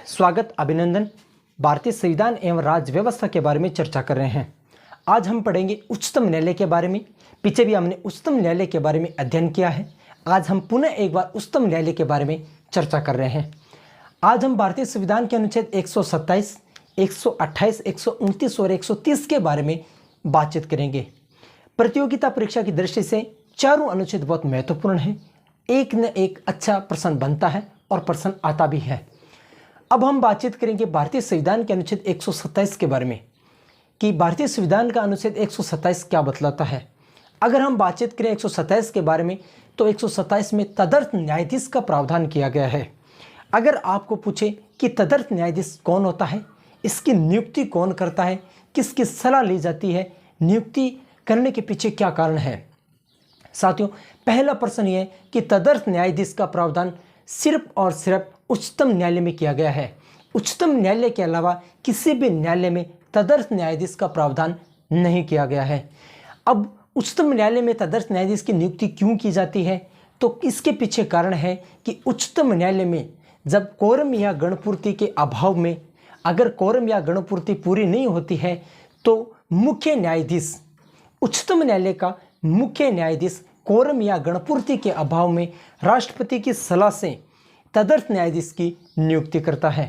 स्वागत अभिनंदन। भारतीय संविधान एवं राज्य व्यवस्था के बारे में चर्चा कर रहे हैं। आज हम पढ़ेंगे उच्चतम न्यायालय के बारे में। पीछे भी हमने उच्चतम न्यायालय के बारे में अध्ययन किया है। आज हम पुनः एक बार उच्चतम न्यायालय के बारे में चर्चा कर रहे हैं। आज हम भारतीय संविधान के अनुच्छेद 127, 128, 129 और 130 के बारे में बातचीत करेंगे। प्रतियोगिता परीक्षा की दृष्टि से चारों अनुच्छेद बहुत महत्वपूर्ण हैं। एक न एक अच्छा प्रश्न बनता है और प्रश्न आता भी है। अब हम बातचीत करेंगे भारतीय संविधान के अनुच्छेद 127 के बारे में कि भारतीय संविधान का अनुच्छेद 127 क्या बतलाता है। अगर हम बातचीत करें 127 के बारे में तो 127 में तदर्थ न्यायाधीश का प्रावधान किया गया है। अगर आपको पूछे कि तदर्थ न्यायाधीश कौन होता है, इसकी नियुक्ति कौन करता है, किसकी सलाह ली जाती है, नियुक्ति करने के पीछे क्या कारण है। साथियों, पहला प्रश्न यह कि तदर्थ न्यायाधीश का प्रावधान सिर्फ और सिर्फ उच्चतम न्यायालय में किया गया है। उच्चतम न्यायालय के अलावा किसी भी न्यायालय में तदर्थ न्यायाधीश का प्रावधान नहीं किया गया है। अब उच्चतम न्यायालय में तदर्थ न्यायाधीश की नियुक्ति क्यों की जाती है, तो इसके पीछे कारण है कि उच्चतम न्यायालय में जब कोरम या गणपूर्ति के अभाव में अगर कोरम या गणपूर्ति पूरी नहीं होती है तो मुख्य न्यायाधीश, उच्चतम न्यायालय का मुख्य न्यायाधीश कोरम या गणपूर्ति के अभाव में राष्ट्रपति की सलाह से तदर्थ न्यायाधीश की नियुक्ति करता है।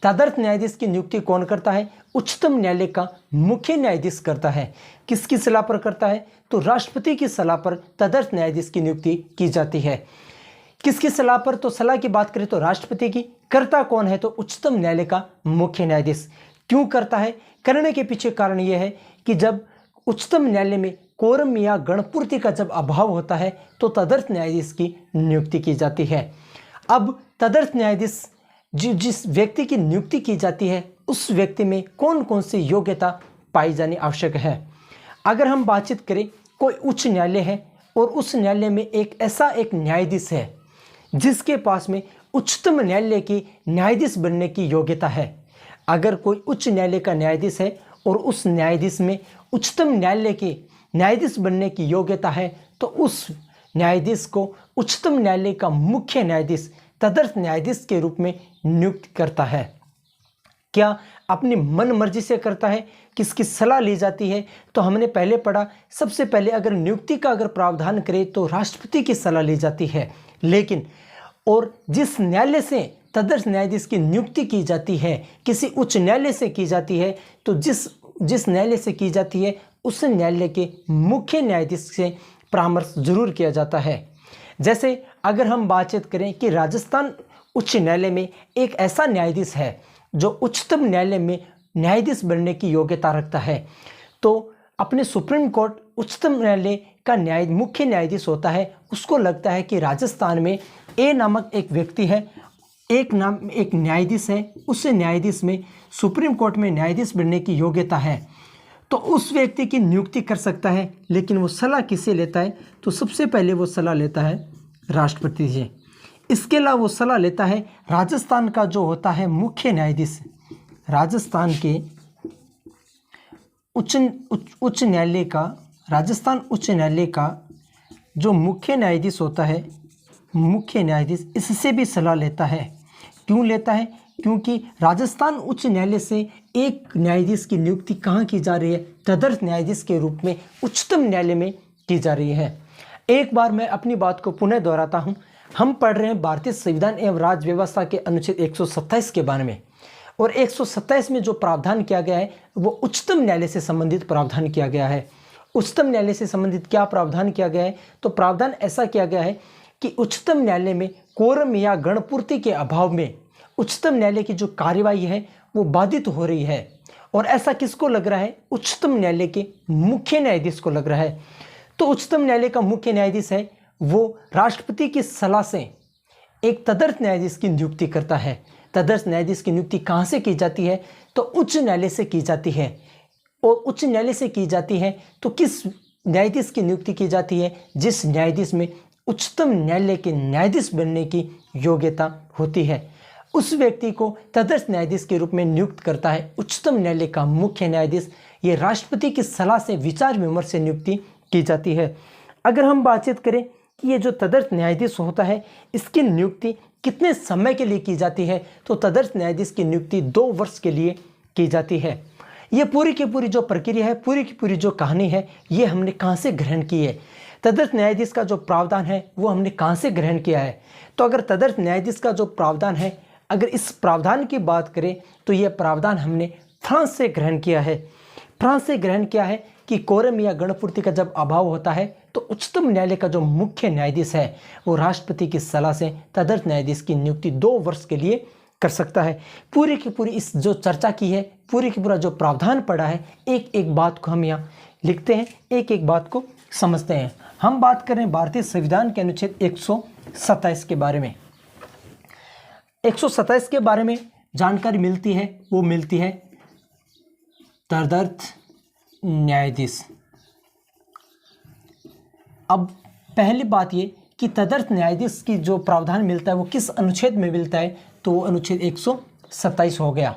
तदर्थ न्यायाधीश की नियुक्ति कौन करता है? उच्चतम न्यायालय का मुख्य न्यायाधीश करता है। किसकी सलाह पर करता है? तो राष्ट्रपति की सलाह पर तदर्थ न्यायाधीश की नियुक्ति की जाती है। किसकी सलाह पर? तो सलाह की बात करें तो राष्ट्रपति की। करता कौन है? तो उच्चतम न्यायालय का मुख्य न्यायाधीश। क्यों करता है? करने के पीछे कारण यह है कि जब उच्चतम न्यायालय में कोरम या गणपूर्ति का जब अभाव होता है तो तदर्थ न्यायाधीश की नियुक्ति की जाती है। अब तदर्थ न्यायाधीश जिस व्यक्ति की नियुक्ति की जाती है उस व्यक्ति में कौन कौन सी योग्यता पाई जानी आवश्यक है। अगर हम बातचीत करें, कोई उच्च न्यायालय है और उस न्यायालय में एक न्यायाधीश है जिसके पास में उच्चतम न्यायालय की न्यायाधीश बनने की योग्यता है। अगर कोई उच्च न्यायालय का न्यायाधीश है और उस न्यायाधीश में उच्चतम न्यायालय की न्यायाधीश बनने की योग्यता है तो उस न्यायाधीश को उच्चतम न्यायालय का मुख्य न्यायाधीश तदर्थ न्यायाधीश के रूप में नियुक्त करता है। क्या अपनी मन मर्जी से करता है? किसकी सलाह ली जाती है? तो हमने पहले पढ़ा, सबसे पहले अगर नियुक्ति का अगर प्रावधान करें तो राष्ट्रपति की सलाह ली जाती है। लेकिन और जिस न्यायालय से तदर्थ न्यायाधीश की नियुक्ति की जाती है, किसी उच्च न्यायालय से की जाती है, तो जिस न्यायालय से की जाती है उस न्यायालय के मुख्य न्यायाधीश से परामर्श जरूर किया जाता है। जैसे अगर हम बातचीत करें कि राजस्थान उच्च न्यायालय में एक ऐसा न्यायाधीश है जो उच्चतम न्यायालय में न्यायाधीश बनने की योग्यता रखता है, तो अपने सुप्रीम कोर्ट उच्चतम न्यायालय का मुख्य न्यायाधीश होता है। उसको लगता है कि राजस्थान में ए नामक एक व्यक्ति है, एक न्यायाधीश है, उस न्यायाधीश में सुप्रीम कोर्ट में न्यायाधीश बनने की योग्यता है, तो उस व्यक्ति की नियुक्ति कर सकता है। लेकिन वो सलाह किससे लेता है? तो सबसे पहले वो सलाह लेता है राष्ट्रपति से। इसके अलावा वो सलाह लेता है राजस्थान का जो होता है मुख्य न्यायाधीश, राजस्थान के उच्च न्यायालय का, राजस्थान उच्च न्यायालय का जो मुख्य न्यायाधीश होता है, मुख्य न्यायाधीश, इससे भी सलाह लेता है। क्यों लेता है? क्योंकि राजस्थान उच्च न्यायालय से एक न्यायाधीश की नियुक्ति कहाँ की जा रही है? तदर्थ न्यायाधीश के रूप में उच्चतम न्यायालय में की जा रही है। एक बार मैं अपनी बात को पुनः दोहराता हूँ। हम पढ़ रहे हैं भारतीय संविधान एवं राज्य व्यवस्था के अनुच्छेद 127 के बारे में, और 127 में जो प्रावधान किया गया है वो उच्चतम न्यायालय से संबंधित प्रावधान किया गया है। उच्चतम न्यायालय से संबंधित क्या प्रावधान किया गया है? तो प्रावधान ऐसा किया गया है कि उच्चतम न्यायालय में कोरम या गणपूर्ति के अभाव में उच्चतम न्यायालय की जो कार्यवाही है वो बाधित हो रही है। और ऐसा किसको लग रहा है? उच्चतम न्यायालय के मुख्य न्यायाधीश को लग रहा है। तो उच्चतम न्यायालय का मुख्य न्यायाधीश है वो राष्ट्रपति की सलाह से एक तदर्थ न्यायाधीश की नियुक्ति करता है। तदर्थ न्यायाधीश की नियुक्ति कहाँ से की जाती है? तो उच्च न्यायालय से की जाती है। और उच्च न्यायालय से की जाती है तो किस न्यायाधीश की नियुक्ति की जाती है? जिस न्यायाधीश में उच्चतम न्यायालय के न्यायाधीश बनने की योग्यता होती है, उस व्यक्ति को तदर्थ न्यायाधीश के रूप में नियुक्त करता है उच्चतम न्यायालय का मुख्य न्यायाधीश। ये राष्ट्रपति की सलाह से, विचार विमर्श से नियुक्ति की जाती है। अगर हम बातचीत करें कि ये जो तदर्थ न्यायाधीश होता है इसकी नियुक्ति कितने समय के लिए की जाती है, तो तदर्थ न्यायाधीश की नियुक्ति 2 वर्ष के लिए की जाती है। ये पूरी की पूरी जो प्रक्रिया है, पूरी की पूरी जो कहानी है, ये हमने कहाँ से ग्रहण की है? तदर्थ न्यायाधीश का जो प्रावधान है वो हमने कहाँ से ग्रहण किया है? तो अगर तदर्थ न्यायाधीश का जो प्रावधान है, अगर इस प्रावधान की बात करें तो यह प्रावधान हमने फ्रांस से ग्रहण किया है। फ्रांस से ग्रहण किया है कि कोरम या गणपूर्ति का जब अभाव होता है तो उच्चतम न्यायालय का जो मुख्य न्यायाधीश है वो राष्ट्रपति की सलाह से तदर्थ न्यायाधीश की नियुक्ति 2 वर्ष के लिए कर सकता है। पूरी की पूरी इस जो चर्चा की है, पूरी की पूरा जो प्रावधान पड़ा है, एक एक बात को हम यहाँ लिखते हैं, एक एक बात को समझते हैं। हम बात करें भारतीय संविधान के अनुच्छेद 127 के बारे में। 127 के बारे में जानकारी मिलती है, वो मिलती है तदर्थ न्यायाधीश। अब पहली बात ये कि तदर्थ न्यायाधीश की जो प्रावधान मिलता है वो किस अनुच्छेद में मिलता है, तो वो अनुच्छेद 127 हो गया।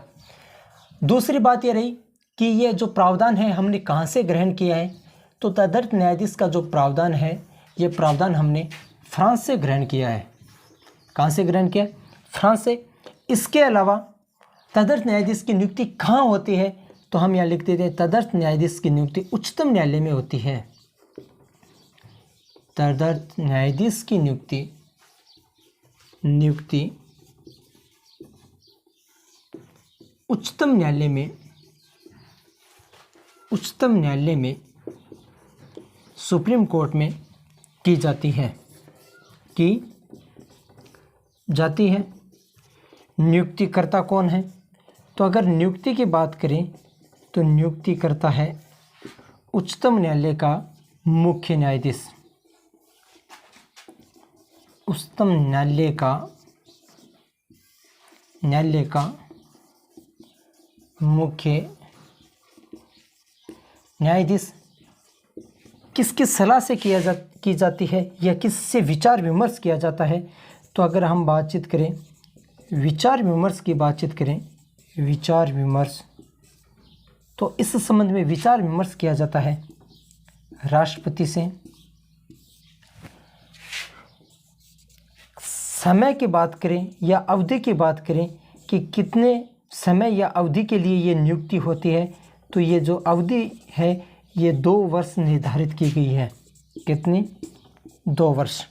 दूसरी बात ये रही कि ये जो प्रावधान है हमने कहाँ से ग्रहण किया है, तो तदर्थ न्यायाधीश का जो प्रावधान है ये प्रावधान हमने फ्रांस से ग्रहण किया है। कहाँ से ग्रहण किया? फ्रांस से। इसके अलावा तदर्थ न्यायाधीश की नियुक्ति कहाँ होती है, तो हम यहाँ लिख देते हैं तदर्थ न्यायाधीश की नियुक्ति उच्चतम न्यायालय में होती है। तदर्थ न्यायाधीश की नियुक्ति उच्चतम न्यायालय में सुप्रीम कोर्ट में की जाती है। नियुक्तिकर्ता कौन है? तो अगर नियुक्ति की बात करें तो नियुक्तिकर्ता है उच्चतम न्यायालय का मुख्य न्यायाधीश। उच्चतम न्यायालय का मुख्य न्यायाधीश किसकी सलाह से की जाती है या किससे विचार विमर्श किया जाता है? तो अगर हम बातचीत करें विचार विमर्श, तो इस संबंध में विचार विमर्श किया जाता है राष्ट्रपति से। समय की बात करें या अवधि की बात करें कि कितने समय या अवधि के लिए ये नियुक्ति होती है, तो ये जो अवधि है ये 2 वर्ष निर्धारित की गई है। कितनी? 2 वर्ष।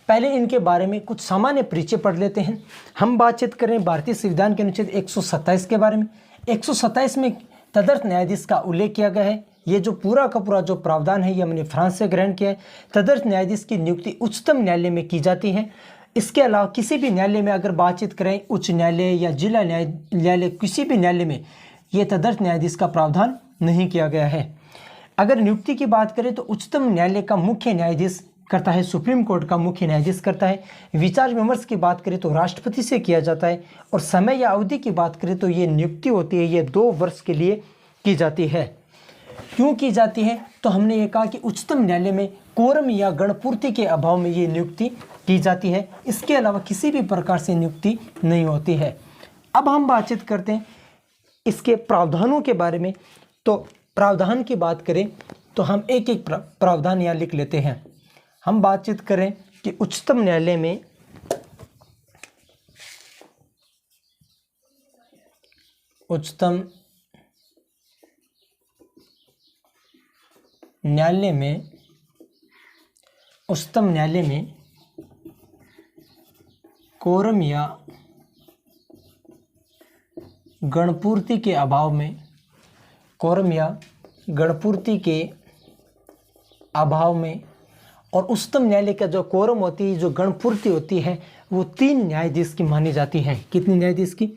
पहले इनके बारे में कुछ सामान्य परिचय पढ़ लेते हैं। हम बातचीत करें भारतीय संविधान के अनुच्छेद 127 के बारे में। 127 में तदर्थ न्यायाधीश का उल्लेख किया गया है। ये जो पूरा का पूरा जो प्रावधान है ये हमने फ्रांस से ग्रहण किया है। तदर्थ न्यायाधीश की नियुक्ति उच्चतम न्यायालय में की जाती है। इसके अलावा किसी भी न्यायालय में अगर बातचीत करें, उच्च न्यायालय या जिला न्यायालय, किसी भी न्यायालय में ये तदर्थ न्यायाधीश का प्रावधान नहीं किया गया है। अगर नियुक्ति की बात करें तो उच्चतम न्यायालय का मुख्य न्यायाधीश करता है, सुप्रीम कोर्ट का मुख्य न्यायाधीश करता है। विचार विमर्श की बात करें तो राष्ट्रपति से किया जाता है। और समय या अवधि की बात करें तो ये नियुक्ति होती है, ये 2 वर्ष के लिए की जाती है। क्यों की जाती है? तो हमने ये कहा कि उच्चतम न्यायालय में कोरम या गणपूर्ति के अभाव में ये नियुक्ति की जाती है। इसके अलावा किसी भी प्रकार से नियुक्ति नहीं होती है। अब हम बातचीत करते हैं इसके प्रावधानों के बारे में। तो प्रावधान की बात करें तो हम एक एक प्रावधान यहाँ लिख लेते हैं। हम बातचीत करें कि उच्चतम न्यायालय में कोरम या गणपूर्ति के अभाव में और उच्चतम न्यायालय का जो कोरम होती है, जो गणपूर्ति होती है, वो 3 न्यायाधीश की मानी जाती है। कितनी न्यायाधीश की?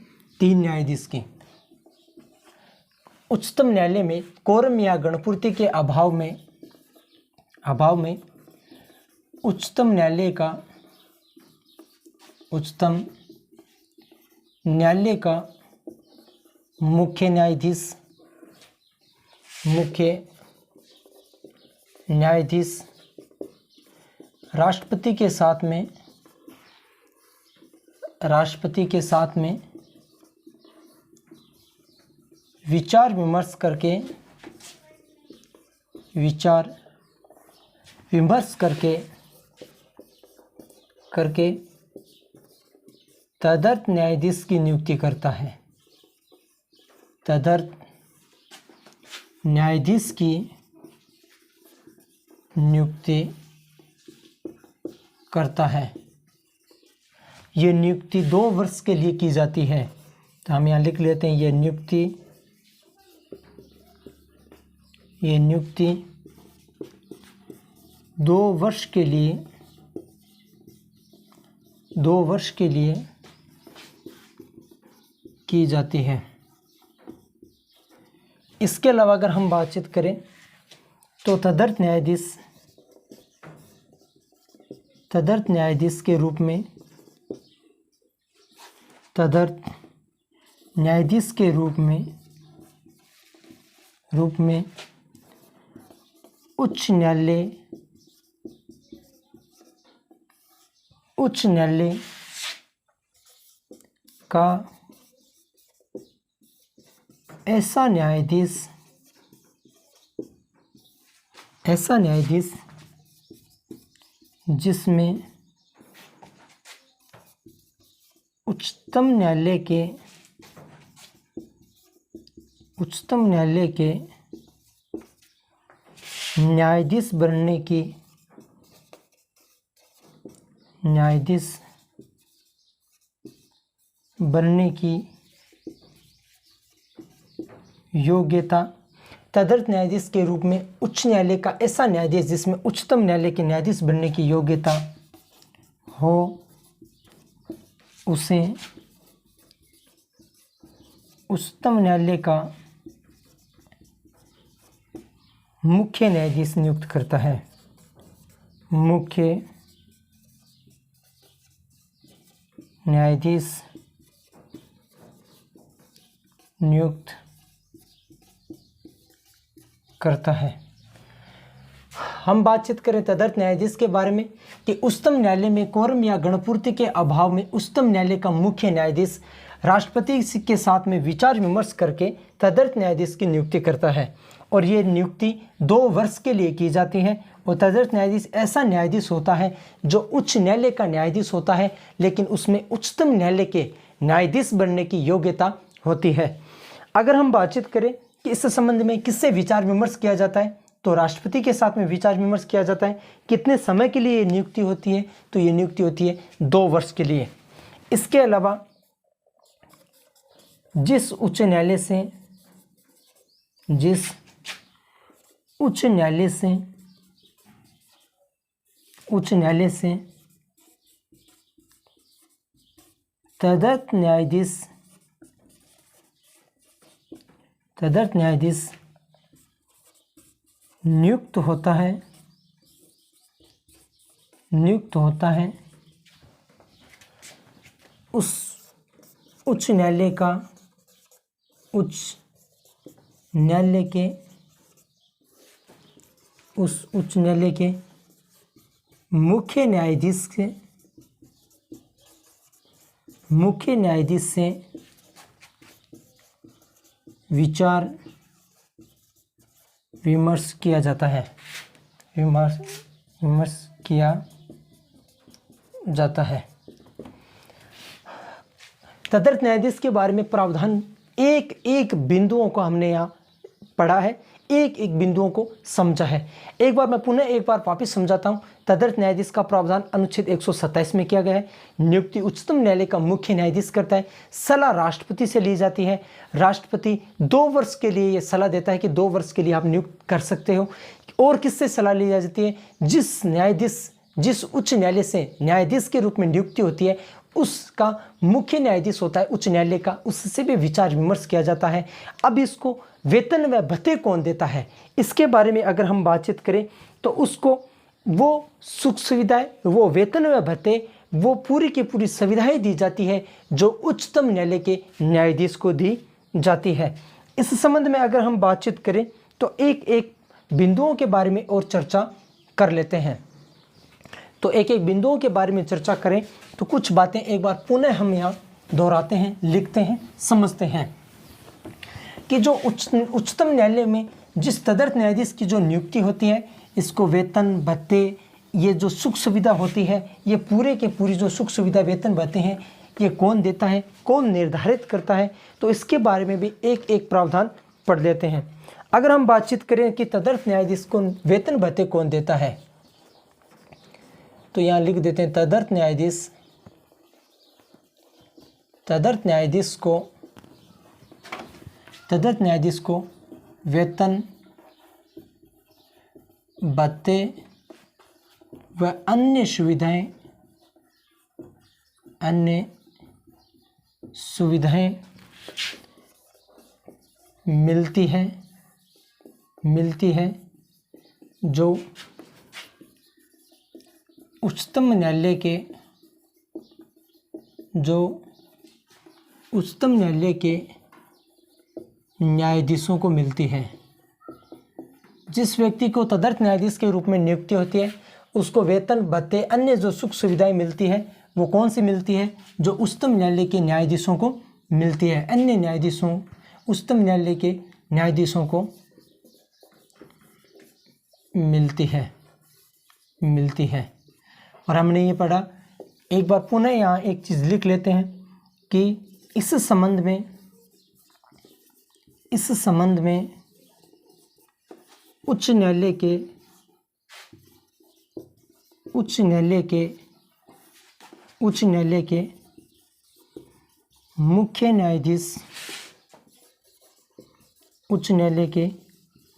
3 न्यायाधीश की। उच्चतम न्यायालय में कोरम या गणपूर्ति के अभाव में उच्चतम न्यायालय का मुख्य न्यायाधीश राष्ट्रपति के साथ में विचार विमर्श करके करके तदर्थ न्यायाधीश की नियुक्ति करता है। तदर्थ न्यायाधीश की नियुक्ति करता है। ये नियुक्ति 2 वर्ष के लिए की जाती है। तो हम यहाँ लिख लेते हैं ये नियुक्ति 2 वर्ष के लिए की जाती है। इसके अलावा अगर हम बातचीत करें तो तदर्थ न्यायाधीश के रूप में उच्च न्यायालय का ऐसा न्यायाधीश जिसमें उच्चतम न्यायालय के न्यायाधीश बनने की योग्यता। तदर्थ न्यायाधीश के रूप में उच्च न्यायालय का ऐसा न्यायाधीश जिसमें उच्चतम न्यायालय के न्यायाधीश बनने की योग्यता हो, उसे उच्चतम न्यायालय का मुख्य न्यायाधीश नियुक्त करता है। मुख्य न्यायाधीश नियुक्त करता है। हम बातचीत करें तदर्थ न्यायाधीश के बारे में कि उच्चतम न्यायालय में कोरम या गणपूर्ति के अभाव में उच्चतम न्यायालय का मुख्य न्यायाधीश राष्ट्रपति के साथ में विचार विमर्श करके तदर्थ न्यायाधीश की नियुक्ति करता है और ये नियुक्ति 2 वर्ष के लिए की जाती है। और तदर्थ न्यायाधीश ऐसा न्यायाधीश होता है जो उच्च न्यायालय का न्यायाधीश होता है, लेकिन उसमें उच्चतम न्यायालय के न्यायाधीश बनने की योग्यता होती है। अगर हम बातचीत करें कि इस संबंध में किससे विचार विमर्श किया जाता है, तो राष्ट्रपति के साथ में विचार विमर्श किया जाता है। कितने समय के लिए ये नियुक्ति होती है, तो ये नियुक्ति होती है 2 वर्ष के लिए। इसके अलावा जिस उच्च न्यायालय से तदर्थ न्यायाधीश नियुक्त होता है उस उच्च न्यायालय के मुख्य न्यायाधीश से विचार विमर्श किया जाता है। तदर्थ न्यायाधीश के बारे में प्रावधान एक बिंदुओं को हमने यहाँ पढ़ा है, एक बिंदुओं को समझा है। एक बार मैं पुनः वापस समझाता हूँ। तदर्थ न्यायाधीश का प्रावधान अनुच्छेद 127 में किया गया है। नियुक्ति उच्चतम न्यायालय का मुख्य न्यायाधीश करता है। सलाह राष्ट्रपति से ली जाती है। राष्ट्रपति 2 वर्ष के लिए ये सलाह देता है कि 2 वर्ष के लिए आप नियुक्त कर सकते हो। और किससे सलाह ली जाती है? जिस उच्च न्यायालय से न्यायाधीश के रूप में नियुक्ति होती है उसका मुख्य न्यायाधीश होता है उच्च न्यायालय का, उससे भी विचार विमर्श किया जाता है। अब इसको वेतन व भत्ते कौन देता है, इसके बारे में अगर हम बातचीत करें तो उसको वो सुख सुविधाएं, वो वेतन व भत्ते, वो पूरी की पूरी सुविधाएं दी जाती है जो उच्चतम न्यायालय के न्यायाधीश को दी जाती है। इस संबंध में अगर हम बातचीत करें तो एक बिंदुओं के बारे में और चर्चा कर लेते हैं। तो एक बिंदुओं के बारे में चर्चा करें तो कुछ बातें एक बार पुनः हम यहाँ दोहराते हैं, लिखते हैं, समझते हैं कि जो उच्चतम न्यायालय में जिस तदर्थ न्यायाधीश की जो नियुक्ति होती है, इसको वेतन भत्ते ये जो सुख सुविधा होती है, ये पूरे के पूरी जो सुख सुविधा वेतन भत्ते हैं, ये कौन देता है, कौन निर्धारित करता है, तो इसके बारे में भी एक एक प्रावधान पढ़ लेते हैं। अगर हम बातचीत करें कि तदर्थ न्यायाधीश को वेतन भत्ते कौन देता है, तो यहाँ लिख देते हैं तदर्थ न्यायाधीश को वेतन भत्ते व अन्य सुविधाएं मिलती है जो उच्चतम न्यायालय के न्यायाधीशों को मिलती है। जिस व्यक्ति को तदर्थ न्यायाधीश के रूप में नियुक्ति होती है, उसको वेतन भत्ते अन्य जो सुख सुविधाएं मिलती है, वो कौन सी मिलती है, जो उच्चतम न्यायालय के न्यायाधीशों को मिलती है। अन्य न्यायाधीशों, उच्चतम न्यायालय के न्यायाधीशों को मिलती है। और हमने ये पढ़ा, एक बार पुनः यहाँ एक चीज़ लिख लेते हैं कि इस संबंध में उच्च न्यायालय के मुख्य न्यायाधीश, उच्च न्यायालय के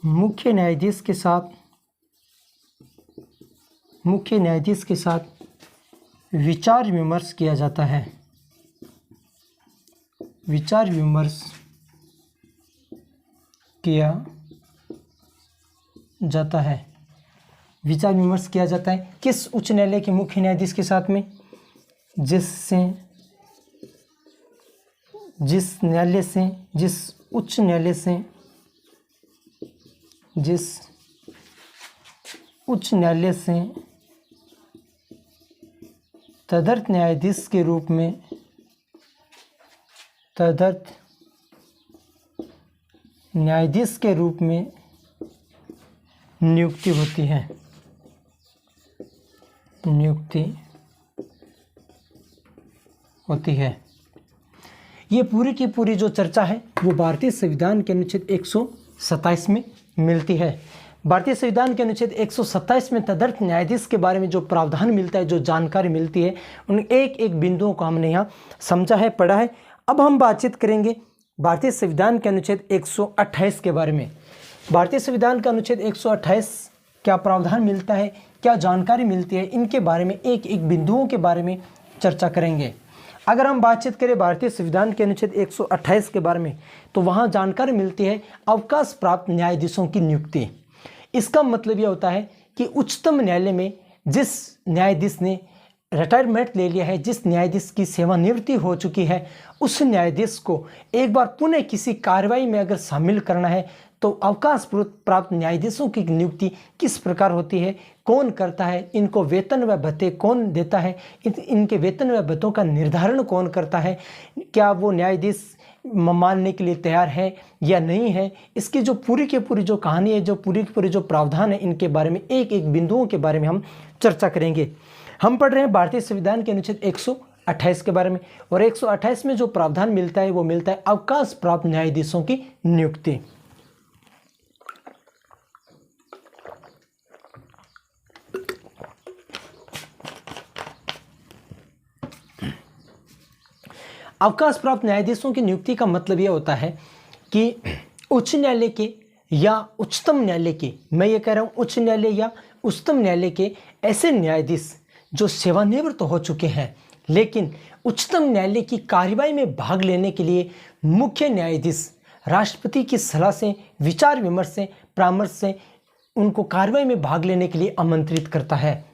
मुख्य न्यायाधीश के साथ विचार विमर्श किया जाता है। विचार विमर्श किया जाता है किस उच्च न्यायालय के मुख्य न्यायाधीश के साथ में, जिस उच्च न्यायालय से तदर्थ न्यायाधीश के रूप में नियुक्ति होती है। ये पूरी की पूरी जो चर्चा है वो भारतीय संविधान के अनुच्छेद 127 में मिलती है। भारतीय संविधान के अनुच्छेद 127 में तदर्थ न्यायाधीश के बारे में जो प्रावधान मिलता है, जो जानकारी मिलती है, उन एक एक बिंदुओं को हमने यहाँ समझा है, पढ़ा है। अब हम बातचीत करेंगे भारतीय संविधान के अनुच्छेद 128 के बारे में। भारतीय संविधान का अनुच्छेद 128 क्या प्रावधान मिलता है, क्या जानकारी मिलती है, इनके बारे में एक एक बिंदुओं के बारे में चर्चा करेंगे। अगर हम बातचीत करें भारतीय संविधान के अनुच्छेद 128 के बारे में, तो वहाँ जानकारी मिलती है अवकाश प्राप्त न्यायाधीशों की नियुक्ति। इसका मतलब यह होता है कि उच्चतम न्यायालय में जिस न्यायाधीश ने रिटायरमेंट ले लिया है, जिस न्यायाधीश की सेवानिवृत्ति हो चुकी है, उस न्यायाधीश को एक बार पुनः किसी कार्रवाई में अगर शामिल करना है, तो अवकाश प्राप्त न्यायाधीशों की नियुक्ति किस प्रकार होती है, कौन करता है, इनको वेतन व भत्ते कौन देता है, इनके वेतन व भत्तों का निर्धारण कौन करता है, क्या वो न्यायाधीश मानने के लिए तैयार है या नहीं है, इसकी जो पूरी की पूरी जो कहानी है, जो पूरी की पूरी जो प्रावधान है, इनके बारे में एक एक बिंदुओं के बारे में हम चर्चा करेंगे। हम पढ़ रहे हैं भारतीय संविधान के अनुच्छेद 128 के बारे में, और 128 में जो प्रावधान मिलता है वो मिलता है अवकाश प्राप्त न्यायाधीशों की नियुक्ति। अवकाश प्राप्त न्यायाधीशों की नियुक्ति का मतलब यह होता है कि उच्च न्यायालय के या उच्चतम न्यायालय के, मैं ये कह रहा हूँ उच्च न्यायालय या उच्चतम न्यायालय के ऐसे न्यायाधीश जो सेवानिवृत्त हो चुके हैं, लेकिन उच्चतम न्यायालय की कार्यवाही में भाग लेने के लिए मुख्य न्यायाधीश राष्ट्रपति की सलाह से, विचार विमर्श से, परामर्श से उनको कार्यवाही में भाग लेने के लिए आमंत्रित करता है।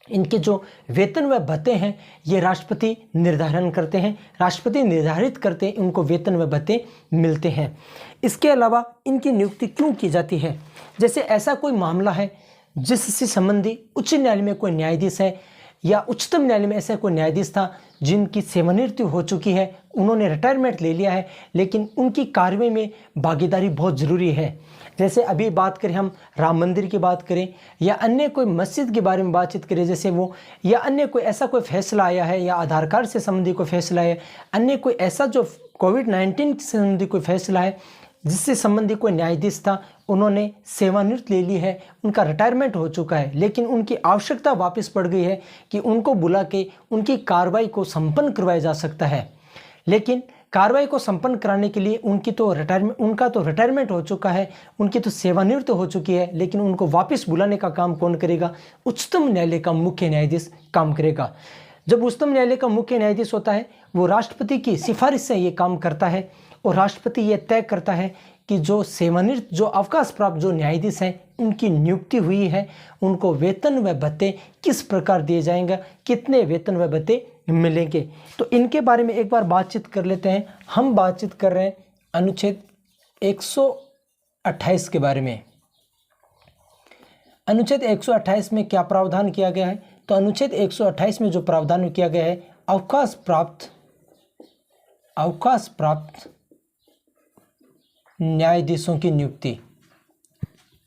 इनके जो वेतन व भत्ते हैं ये राष्ट्रपति निर्धारण करते हैं, राष्ट्रपति निर्धारित करते हैं, इनको वेतन व भत्ते मिलते हैं। इसके अलावा इनकी नियुक्ति क्यों की जाती है, जैसे ऐसा कोई मामला है जिससे संबंधी उच्च न्यायालय में कोई न्यायाधीश है, या उच्चतम न्यायालय में ऐसा कोई न्यायाधीश था जिनकी सेवानिवृत्ति हो चुकी है, उन्होंने रिटायरमेंट ले लिया है, लेकिन उनकी कार्रवाई में भागीदारी बहुत ज़रूरी है। जैसे अभी बात करें हम राम मंदिर की बात करें या अन्य कोई मस्जिद के बारे में बातचीत करें, जैसे वो या अन्य कोई ऐसा कोई फैसला आया है या आधार कार्ड से संबंधित कोई फैसला है, अन्य कोई ऐसा जो कोविड-19 से संबंधित कोई फैसला है जिससे संबंधित कोई न्यायाधीश था, उन्होंने सेवानिवृत्ति ले ली है, उनका रिटायरमेंट हो चुका है, लेकिन उनकी आवश्यकता वापस पड़ गई है कि उनको बुला के उनकी कार्रवाई को संपन्न करवाया जा सकता है। लेकिन कार्रवाई को संपन्न कराने के लिए उनका तो रिटायरमेंट हो चुका है, उनकी तो सेवानिवृत्ति हो चुकी है, लेकिन उनको वापस बुलाने का काम कौन करेगा? उच्चतम न्यायालय का मुख्य न्यायाधीश काम करेगा। जब उच्चतम न्यायालय का मुख्य न्यायाधीश होता है, वो राष्ट्रपति की सिफारिश से ये काम करता है और राष्ट्रपति ये तय करता है कि जो सेवानिवृत्त जो अवकाश प्राप्त जो न्यायाधीश हैं उनकी नियुक्ति हुई है, उनको वेतन व भत्ते किस प्रकार दिए जाएंगे, कितने वेतन व भत्ते मिलेंगे। तो इनके बारे में एक बार बातचीत कर लेते हैं। हम बातचीत कर रहे हैं अनुच्छेद 128 के बारे में। अनुच्छेद 128 में क्या प्रावधान किया गया है? तो अनुच्छेद 128 में जो प्रावधान किया गया है, अवकाश प्राप्त न्यायाधीशों की नियुक्ति,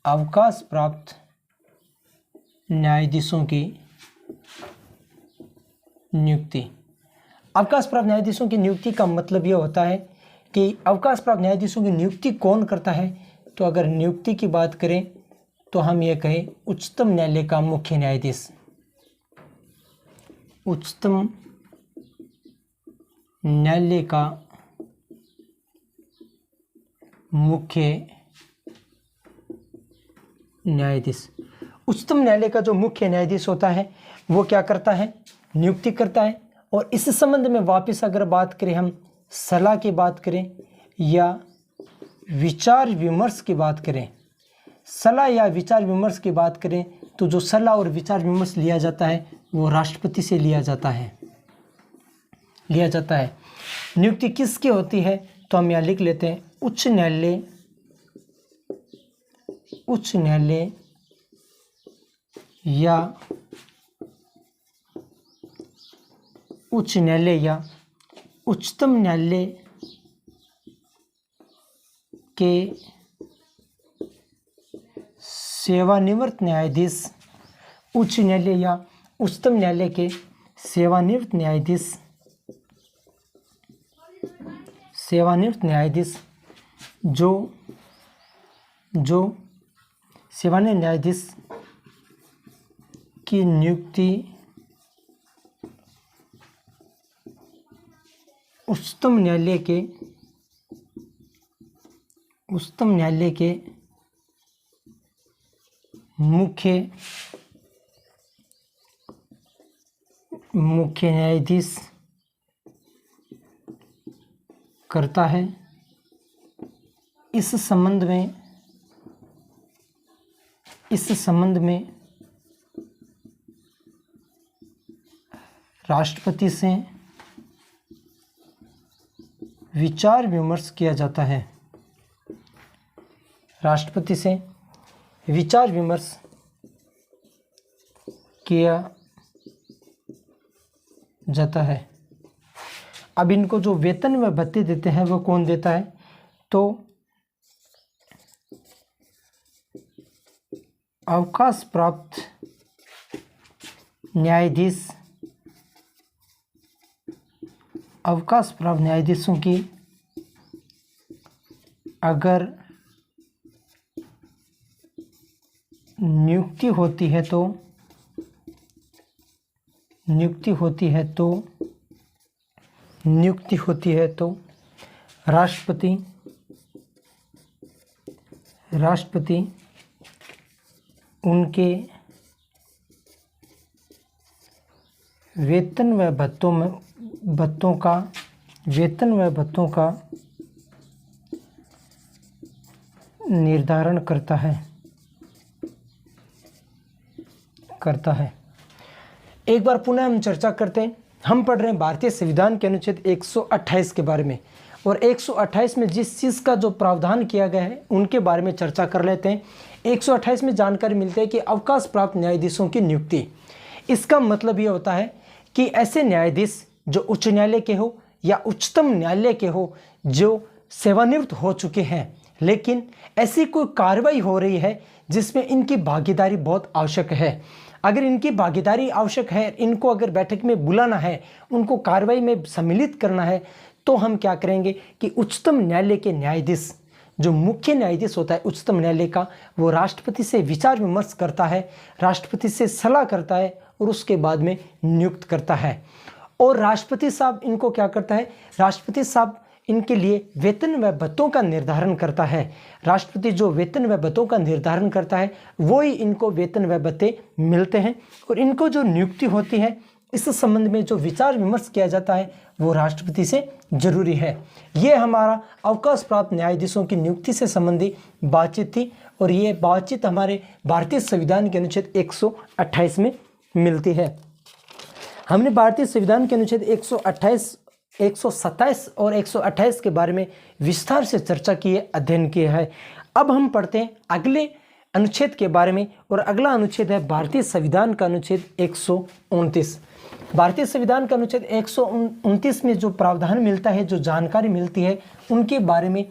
अवकाश प्राप्त न्यायाधीशों की नियुक्ति। अवकाश प्राप्त न्यायाधीशों की नियुक्ति का मतलब यह होता है कि अवकाश प्राप्त न्यायाधीशों की नियुक्ति कौन करता है? तो अगर नियुक्ति की बात करें तो हम ये कहें उच्चतम न्यायालय का मुख्य न्यायाधीश, उच्चतम न्यायालय का मुख्य न्यायाधीश। उच्चतम न्यायालय का जो मुख्य न्यायाधीश होता है वो क्या करता है? नियुक्ति करता है। और इस संबंध में वापस अगर बात करें, हम सलाह की बात करें या विचार विमर्श की बात करें, सलाह या विचार विमर्श की बात करें, तो जो सलाह और विचार विमर्श लिया जाता है वो राष्ट्रपति से लिया जाता है। नियुक्ति किसकी होती है? तो हम यहाँ लिख लेते हैं उच्च न्यायालय या उच्चतम न्यायालय के सेवानिवृत्त न्यायाधीश, उच्च न्यायालय या उच्चतम न्यायालय के सेवानिवृत्त न्यायाधीश जो सेवानिवृत्त न्यायाधीश की नियुक्ति उच्चतम न्यायालय के मुख्य न्यायाधीश करता है। इस संबंध में राष्ट्रपति से विचार विमर्श किया जाता है। राष्ट्रपति से विचार विमर्श किया जाता है। अब इनको जो वेतन व भत्ते देते हैं वो कौन देता है? तो अवकाश प्राप्त न्यायाधीशों की अगर नियुक्ति होती है तो राष्ट्रपति उनके वेतन व भत्तों का निर्धारण करता है। एक बार पुनः हम चर्चा करते हैं। हम पढ़ रहे हैं भारतीय संविधान के अनुच्छेद 128 के बारे में, और 128 में जिस चीज़ का जो प्रावधान किया गया है उनके बारे में चर्चा कर लेते हैं। 128 में जानकारी मिलती है कि अवकाश प्राप्त न्यायाधीशों की नियुक्ति, इसका मतलब ये होता है कि ऐसे न्यायाधीश जो उच्च न्यायालय के हो या उच्चतम न्यायालय के हो, जो सेवानिवृत्त हो चुके हैं, लेकिन ऐसी कोई कार्रवाई हो रही है जिसमें इनकी भागीदारी बहुत आवश्यक है। अगर इनकी भागीदारी आवश्यक है, इनको अगर बैठक में बुलाना है, उनको कार्रवाई में सम्मिलित करना है, तो हम क्या करेंगे कि उच्चतम न्यायालय के न्यायाधीश, जो मुख्य न्यायाधीश होता है उच्चतम न्यायालय का, वो राष्ट्रपति से विचार विमर्श करता है, राष्ट्रपति से सलाह करता है और उसके बाद में नियुक्त करता है। और राष्ट्रपति साहब इनको क्या करता है, राष्ट्रपति साहब इनके लिए वेतन व भत्तों का निर्धारण करता है। राष्ट्रपति जो वेतन व भत्तों का निर्धारण करता है, वो ही इनको वेतन व भत्ते मिलते हैं। और इनको जो नियुक्ति होती है, इस संबंध में जो विचार विमर्श किया जाता है, वो राष्ट्रपति से जरूरी है। ये हमारा अवकाश प्राप्त न्यायाधीशों की नियुक्ति से संबंधी बातचीत थी, और ये बातचीत हमारे भारतीय संविधान के अनुच्छेद 128 में मिलती है। हमने भारतीय संविधान के अनुच्छेद 127 और 128 के बारे में विस्तार से चर्चा की है, अध्ययन किया है। अब हम पढ़ते हैं अगले अनुच्छेद के बारे में, और अगला अनुच्छेद है भारतीय संविधान का अनुच्छेद 129। भारतीय संविधान का अनुच्छेद 129 में जो प्रावधान मिलता है, जो जानकारी मिलती है, उनके बारे में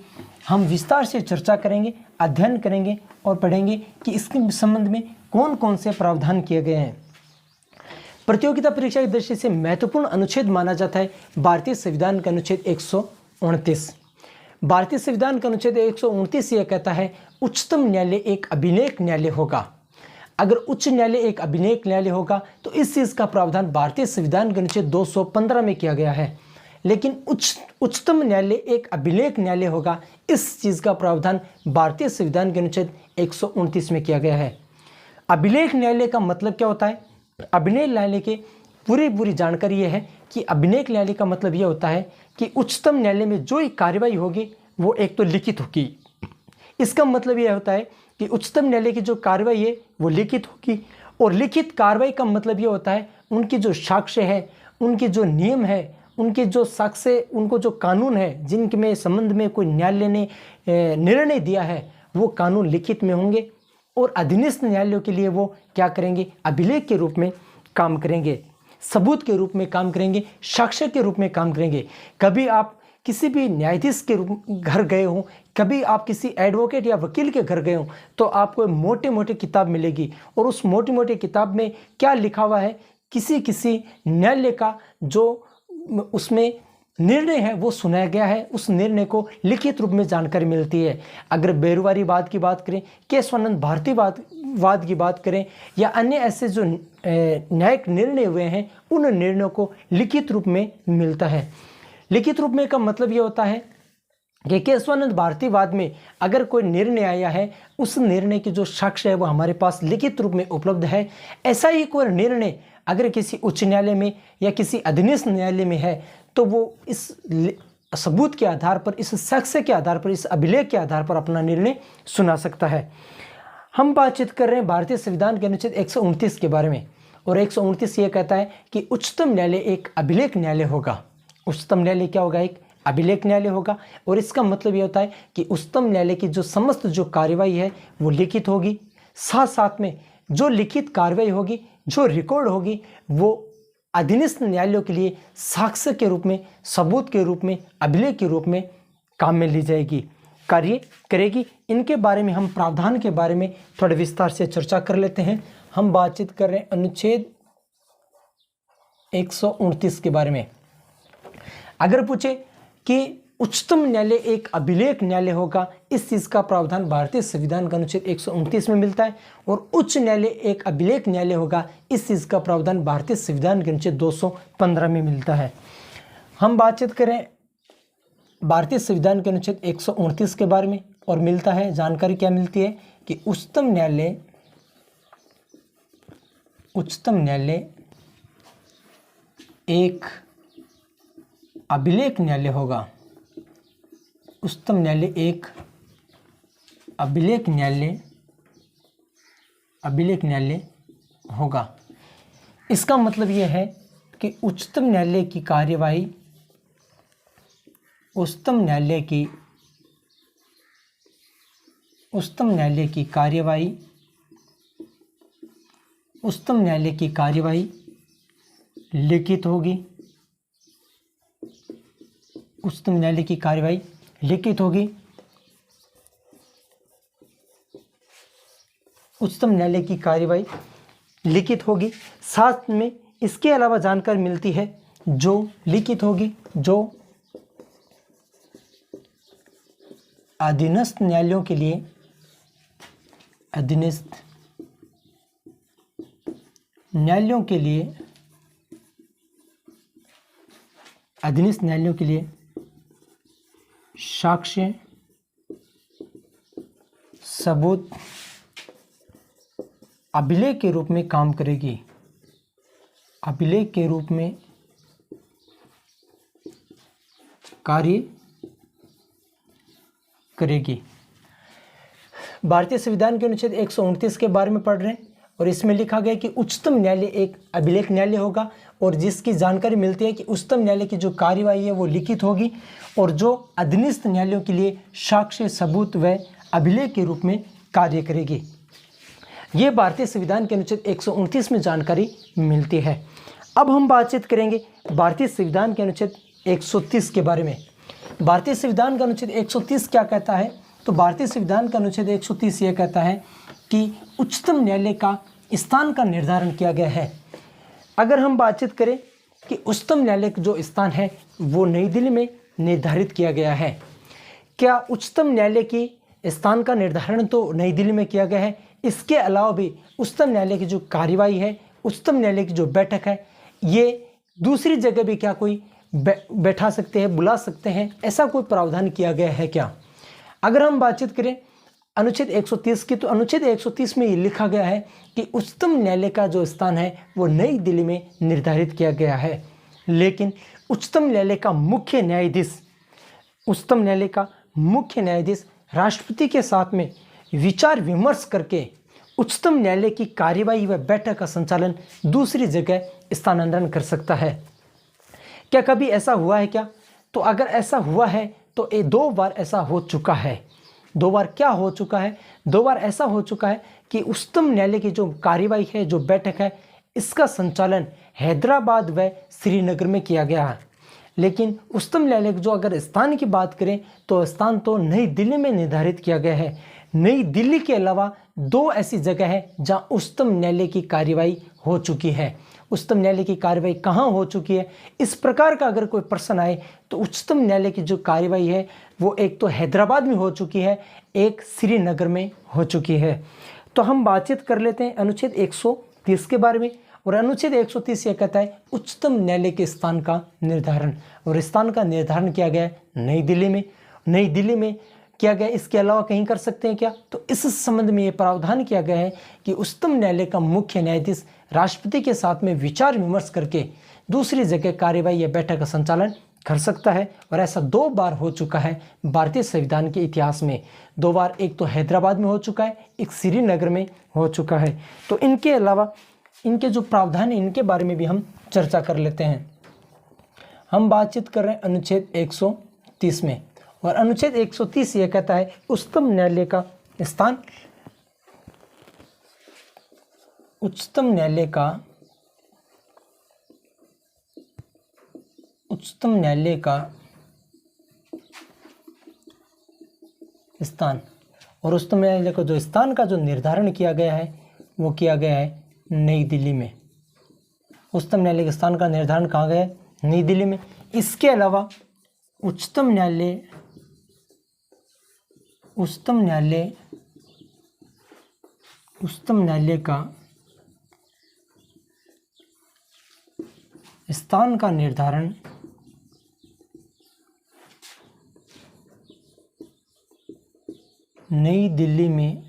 हम विस्तार से चर्चा करेंगे, अध्ययन करेंगे और पढ़ेंगे कि इसके संबंध में कौन कौन से प्रावधान किए गए हैं। प्रतियोगिता परीक्षा की दृष्टि से महत्वपूर्ण अनुच्छेद माना जाता है भारतीय संविधान का अनुच्छेद 129। भारतीय संविधान का अनुच्छेद 129 यह कहता है, उच्चतम न्यायालय एक अभिलेख न्यायालय होगा। अगर उच्च न्यायालय एक अभिलेख न्यायालय होगा तो इस चीज़ का प्रावधान भारतीय संविधान के अनुच्छेद 215 में किया गया है। लेकिन उच्चतम न्यायालय एक अभिलेख न्यायालय होगा, इस चीज़ का प्रावधान भारतीय संविधान के अनुच्छेद 129 में किया गया है। अभिलेख न्यायालय का मतलब क्या होता है? अभिलेख न्यायालय की पूरी जानकारी यह है कि अभिलेख न्यायालय का मतलब यह होता है कि उच्चतम न्यायालय में जो कार्रवाई होगी वो एक तो लिखित होगी। इसका मतलब यह होता है कि उच्चतम न्यायालय की जो कार्रवाई है वो लिखित होगी, और लिखित कार्रवाई का मतलब यह होता है उनकी जो साक्ष्य है, उनके जो नियम है, उनके जो साक्ष्य, उनको जो कानून है जिनके में संबंध में कोई न्यायालय ने निर्णय दिया है, वो कानून लिखित में होंगे। और अधीनस्थ न्यायालयों के लिए वो क्या करेंगे? अभिलेख के रूप में काम करेंगे, सबूत के रूप में काम करेंगे, साक्ष्य के रूप में काम करेंगे। कभी आप किसी भी न्यायाधीश के घर गए हों, कभी आप किसी एडवोकेट या वकील के घर गए हों, तो आपको मोटे मोटे किताब मिलेगी, और उस मोटी मोटी किताब में क्या लिखा हुआ है, किसी न्यायालय का जो उसमें निर्णय है वो सुनाया गया है, उस निर्णय को लिखित रूप में जानकारी मिलती है। अगर बेरुवारी वाद की बात करें, केशवानंद भारती वाद की बात करें, या अन्य ऐसे जो न्यायिक निर्णय हुए हैं, उन निर्णयों को लिखित रूप में मिलता है। लिखित रूप में का मतलब ये होता है कि केशवानंद भारती वाद में अगर कोई निर्णय आया है, उस निर्णय की जो साक्ष्य है वो हमारे पास लिखित रूप में उपलब्ध है। ऐसा ही कोई निर्णय अगर किसी उच्च न्यायालय में या किसी अधीनस्थ न्यायालय में है, तो वो इस सबूत के आधार पर, इस साक्ष्य के आधार पर, इस अभिलेख के आधार पर अपना निर्णय सुना सकता है। हम बातचीत कर रहे हैं भारतीय संविधान के अनुच्छेद 129 के बारे में, और 129 ये कहता है कि उच्चतम न्यायालय एक अभिलेख न्यायालय होगा। उच्चतम न्यायालय क्या होगा? एक अभिलेख न्यायालय होगा। और इसका मतलब ये होता है कि उच्चतम न्यायालय की जो समस्त जो कार्रवाई है वो लिखित होगी। साथ साथ में जो लिखित कार्रवाई होगी, जो रिकॉर्ड होगी, वो अधीनस्थ न्यायालयों के लिए साक्ष्य के रूप में, सबूत के रूप में, अभिलेख के रूप में काम में ली जाएगी, कार्य करेगी। इनके बारे में, हम प्रावधान के बारे में थोड़े विस्तार से चर्चा कर लेते हैं। हम बातचीत कर रहे हैं अनुच्छेद 129 के बारे में। अगर पूछे कि उच्चतम न्यायालय एक अभिलेख न्यायालय होगा, इस चीज़ का प्रावधान भारतीय संविधान का अनुच्छेद 129 में मिलता है। और उच्च न्यायालय एक अभिलेख न्यायालय होगा, इस चीज़ का प्रावधान भारतीय संविधान के अनुच्छेद 215 में मिलता है। हम बातचीत करें भारतीय संविधान के अनुच्छेद 129 के बारे में, और मिलता है जानकारी क्या मिलती है कि उच्चतम न्यायालय एक अभिलेख न्यायालय होगा। उच्चतम न्यायालय एक अभिलेख न्यायालय होगा। इसका मतलब यह है कि उच्चतम न्यायालय की कार्यवाही, उच्चतम उच्चतम न्यायालय की कार्यवाही लिखित होगी। उच्चतम न्यायालय की कार्यवाही लिखित होगी। उच्चतम न्यायालय की कार्यवाही लिखित होगी। साथ में इसके अलावा जानकारी मिलती है जो लिखित होगी, जो अधीनस्थ न्यायालयों के लिए, अधीनस्थ न्यायालयों के लिए, अधीनस्थ न्यायालयों के लिए साक्ष्य सबूत अभिलेख के रूप में काम करेगी। अभिलेख के रूप में कार्य करेगी। भारतीय संविधान के अनुच्छेद 129 के बारे में पढ़ रहे हैं और इसमें लिखा गया कि उच्चतम न्यायालय एक अभिलेख न्यायालय होगा और जिसकी जानकारी मिलती है कि उच्चतम न्यायालय की जो कार्यवाही है वो लिखित होगी और जो अधीनस्थ न्यायालयों के लिए साक्ष्य सबूत व अभिलेख के रूप में कार्य करेगी। ये भारतीय संविधान के अनुच्छेद 129 में जानकारी मिलती है। अब हम बातचीत करेंगे भारतीय संविधान के अनुच्छेद 130 के बारे में। भारतीय संविधान का अनुच्छेद 130 क्या कहता है? तो भारतीय संविधान का अनुच्छेद 130 ये कहता है कि उच्चतम न्यायालय का स्थान का निर्धारण किया गया है। अगर हम बातचीत करें कि उच्चतम न्यायालय का जो स्थान है वो नई दिल्ली में निर्धारित किया गया है। क्या उच्चतम न्यायालय की स्थान का निर्धारण तो नई दिल्ली में किया गया है, इसके अलावा भी उच्चतम न्यायालय की जो कार्यवाही है, उच्चतम न्यायालय की जो बैठक है, ये दूसरी जगह भी क्या कोई बैठा सकते हैं, बुला सकते हैं, ऐसा कोई प्रावधान किया गया है क्या? अगर हम बातचीत करें अनुच्छेद 130 की, तो अनुच्छेद 130 में ये लिखा गया है कि उच्चतम न्यायालय का जो स्थान है वो नई दिल्ली में निर्धारित किया गया है। लेकिन उच्चतम न्यायालय का मुख्य न्यायाधीश, उच्चतम न्यायालय का मुख्य न्यायाधीश राष्ट्रपति के साथ में विचार विमर्श करके उच्चतम न्यायालय की कार्यवाही व बैठक का संचालन दूसरी जगह स्थानांतरण कर सकता है। क्या कभी ऐसा हुआ है क्या? तो अगर ऐसा हुआ है तो ये 2 बार ऐसा हो चुका है। 2 बार क्या हो चुका है? 2 बार ऐसा हो चुका है कि उच्चतम न्यायालय की जो कार्यवाही है, जो बैठक है, इसका संचालन हैदराबाद व श्रीनगर में किया गया है। लेकिन उच्चतम न्यायालय जो अगर स्थान की बात करें तो स्थान तो नई दिल्ली में निर्धारित किया गया है। नई दिल्ली के अलावा 2 ऐसी जगह है जहां उच्चतम न्यायालय की कार्यवाही हो चुकी है। उच्चतम न्यायालय की कार्यवाही कहाँ हो चुकी है, इस प्रकार का अगर कोई प्रश्न आए तो उच्चतम न्यायालय की जो कार्यवाही है वो एक तो हैदराबाद में हो चुकी है, एक श्रीनगर में हो चुकी है। तो हम बातचीत कर लेते हैं अनुच्छेद 130 के बारे में। और अनुच्छेद 130 ये कहता है उच्चतम न्यायालय के स्थान का निर्धारण, और स्थान का निर्धारण किया गया है नई दिल्ली में। नई दिल्ली में किया गया, इसके अलावा कहीं कर सकते हैं क्या? तो इस संबंध में ये प्रावधान किया गया है कि उच्चतम न्यायालय का मुख्य न्यायाधीश राष्ट्रपति के साथ में विचार विमर्श करके दूसरी जगह कार्यवाही या बैठक का संचालन कर सकता है। और ऐसा 2 बार हो चुका है भारतीय संविधान के इतिहास में। 2 बार, एक तो हैदराबाद में हो चुका है, एक श्रीनगर में हो चुका है। तो इनके अलावा इनके जो प्रावधान है इनके बारे में भी हम चर्चा कर लेते हैं। हम बातचीत कर रहे हैं अनुच्छेद 130 में, और अनुच्छेद 130 ये कहता है उच्चतम न्यायालय का स्थान, उच्चतम न्यायालय का स्थान, और उच्चतम न्यायालय का जो स्थान का जो निर्धारण किया गया है वो किया गया है नई दिल्ली में। उच्चतम न्यायालय के स्थान का निर्धारण कहाँ गया है? नई दिल्ली में। इसके अलावा उच्चतम न्यायालय का स्थान का निर्धारण नई दिल्ली में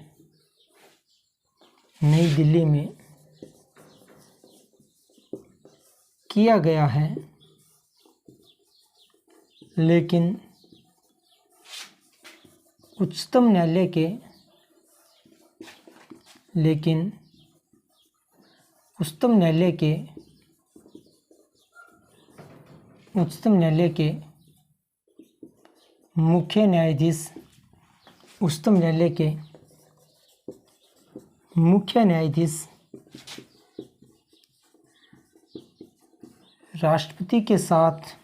किया गया है, लेकिन उच्चतम न्यायालय के मुख्य न्यायाधीश, उच्चतम न्यायालय के मुख्य न्यायाधीश राष्ट्रपति के साथ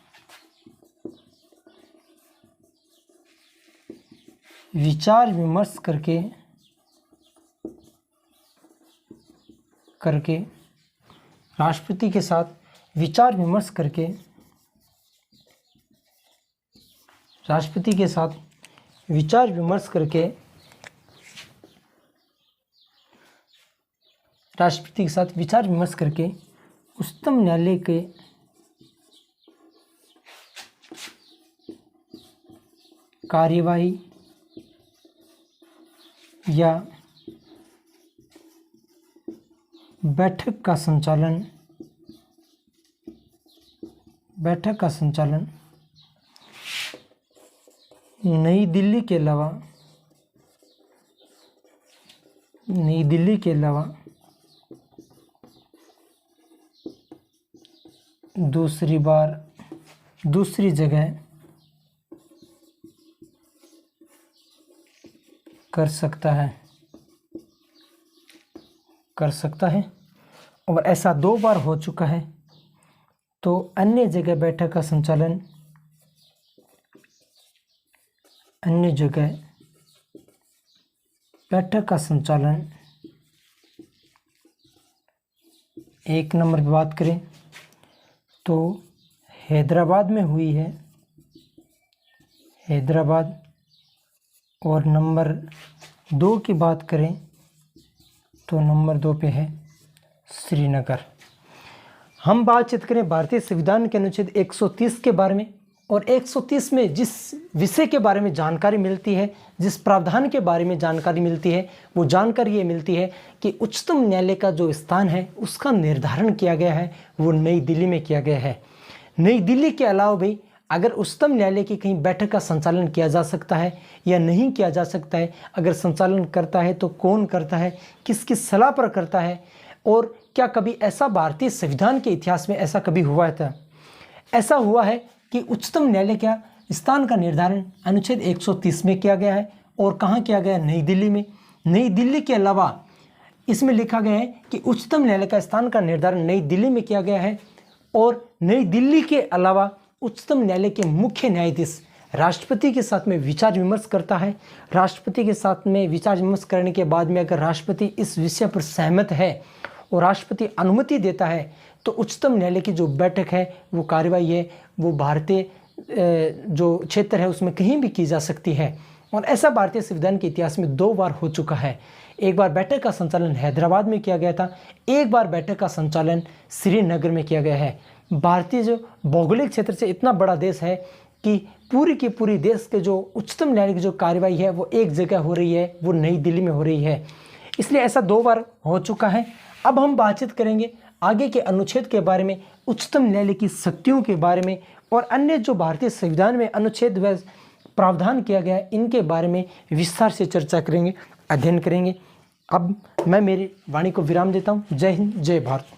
विचार विमर्श करके राष्ट्रपति के साथ विचार विमर्श करके राष्ट्रपति के साथ विचार विमर्श करके राष्ट्रपति के साथ विचार विमर्श करके उच्चतम न्यायालय के कार्यवाही या बैठक का संचालन नई दिल्ली के अलावा दूसरी जगह कर सकता है और ऐसा 2 बार हो चुका है, तो अन्य जगह बैठक का संचालन 1 नंबर की बात करें तो हैदराबाद में हुई है, और नंबर 2 की बात करें तो नंबर 2 पे है श्रीनगर। हम बातचीत करें भारतीय संविधान के अनुच्छेद 130 के बारे में, और 130 में जिस विषय के बारे में जानकारी मिलती है, जिस प्रावधान के बारे में जानकारी मिलती है, वो जानकारी ये मिलती है कि उच्चतम न्यायालय का जो स्थान है उसका निर्धारण किया गया है, वो नई दिल्ली में किया गया है। नई दिल्ली के अलावा भी अगर उच्चतम न्यायालय की कहीं बैठक का संचालन किया जा सकता है या नहीं किया जा सकता है, अगर संचालन करता है तो कौन करता है, किसकी सलाह पर करता है, और क्या कभी ऐसा भारतीय संविधान के इतिहास में ऐसा कभी हुआ था? ऐसा हुआ है कि उच्चतम न्यायालय का स्थान का निर्धारण अनुच्छेद 130 में किया गया है, और कहाँ किया गया? नई दिल्ली में। नई दिल्ली के अलावा इसमें लिखा गया है कि उच्चतम न्यायालय का स्थान का निर्धारण नई दिल्ली में किया गया है, और नई दिल्ली के अलावा उच्चतम न्यायालय के मुख्य न्यायाधीश राष्ट्रपति के साथ में विचार विमर्श करता है। राष्ट्रपति के साथ में विचार विमर्श करने के बाद में अगर राष्ट्रपति इस विषय पर सहमत है और राष्ट्रपति अनुमति देता है, तो उच्चतम न्यायालय की जो बैठक है, वो कार्रवाई है, वो भारतीय जो क्षेत्र है उसमें कहीं भी की जा सकती है। और ऐसा भारतीय संविधान के इतिहास में 2 बार हो चुका है। एक बार बैठक का संचालन हैदराबाद में किया गया था, एक बार बैठक का संचालन श्रीनगर में किया गया है। भारतीय जो भौगोलिक क्षेत्र से इतना बड़ा देश है कि पूरी की पूरी देश के जो उच्चतम न्यायालय की जो कार्रवाई है वो एक जगह हो रही है, वो नई दिल्ली में हो रही है। इसलिए ऐसा 2 बार हो चुका है। अब हम बातचीत करेंगे आगे के अनुच्छेद के बारे में, उच्चतम न्यायालय की शक्तियों के बारे में, और अन्य जो भारतीय संविधान में अनुच्छेद व प्रावधान किया गया है इनके बारे में विस्तार से चर्चा करेंगे, अध्ययन करेंगे। अब मैं मेरी वाणी को विराम देता हूँ। जय हिंद, जय भारत।